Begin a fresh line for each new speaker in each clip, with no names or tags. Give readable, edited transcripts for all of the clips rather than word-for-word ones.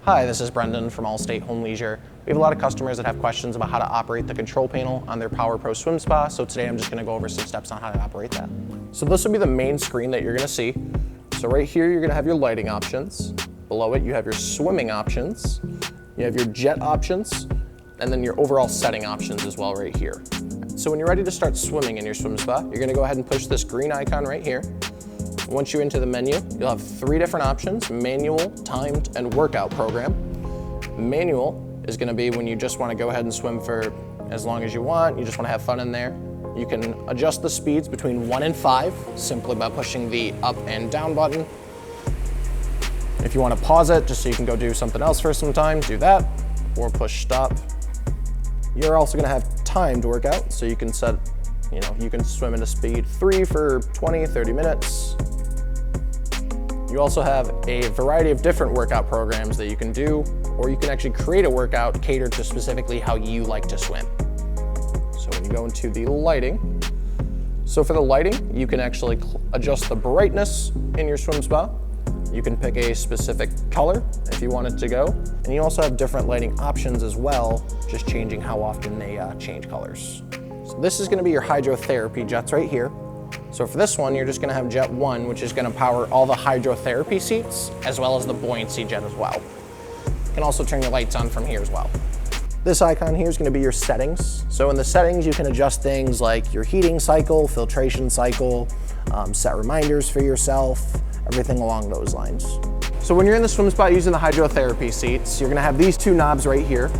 Hi, this is Brendan from Allstate Home Leisure. We have a lot of customers that have questions about how to operate the control panel on their Power Pro swim spa, so today I'm just going to go over some steps on how to operate that. So this will be the main screen that you're going to see. So right here you're going to have your lighting options. Below it you have your swimming options, you have your jet options, and then your overall setting options as well right here. So when you're ready to start swimming in your swim spa, you're going to go ahead and push this green icon right here. Once you're into the menu, you'll have 3 different options: manual, timed, and workout program. Manual is going to be when you just want to go ahead and swim for as long as you want, you just want to have fun in there. You can adjust the speeds between 1 and 5 simply by pushing the up and down button. If you want to pause it just so you can go do something else for some time, do that, or push stop. You're also going to have timed workout, so you can set, you can swim into speed 3 for 20, 30 minutes. You also have a variety of different workout programs that you can do, or you can actually create a workout catered to specifically how you like to swim. So when you go into the lighting, so for the lighting, you can actually adjust the brightness in your swim spa. You can pick a specific color if you want it to go. And you also have different lighting options as well, just changing how often they change colors. So this is going to be your Hydrotherapy Jets right here. So for this one, you're just going to have Jet 1, which is going to power all the Hydrotherapy Seats, as well as the buoyancy jet as well. You can also turn your lights on from here as well. This icon here is going to be your settings. So in the settings, you can adjust things like your heating cycle, filtration cycle, set reminders for yourself, everything along those lines. So when you're in the swim spa using the Hydrotherapy Seats, you're going to have these 2 knobs right here.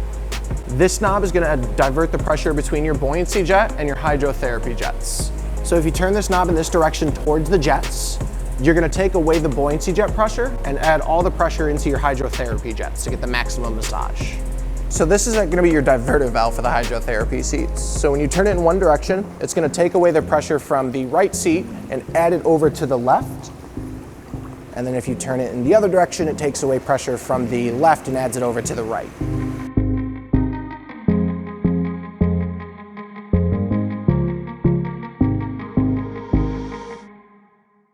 This knob is going to divert the pressure between your buoyancy jet and your Hydrotherapy Jets. So if you turn this knob in this direction towards the jets, you're going to take away the buoyancy jet pressure and add all the pressure into your Hydrotherapy Jets to get the maximum massage. So this is going to be your diverter valve for the Hydrotherapy Seats. So when you turn it in one direction, it's going to take away the pressure from the right seat and add it over to the left. And then if you turn it in the other direction, it takes away pressure from the left and adds it over to the right.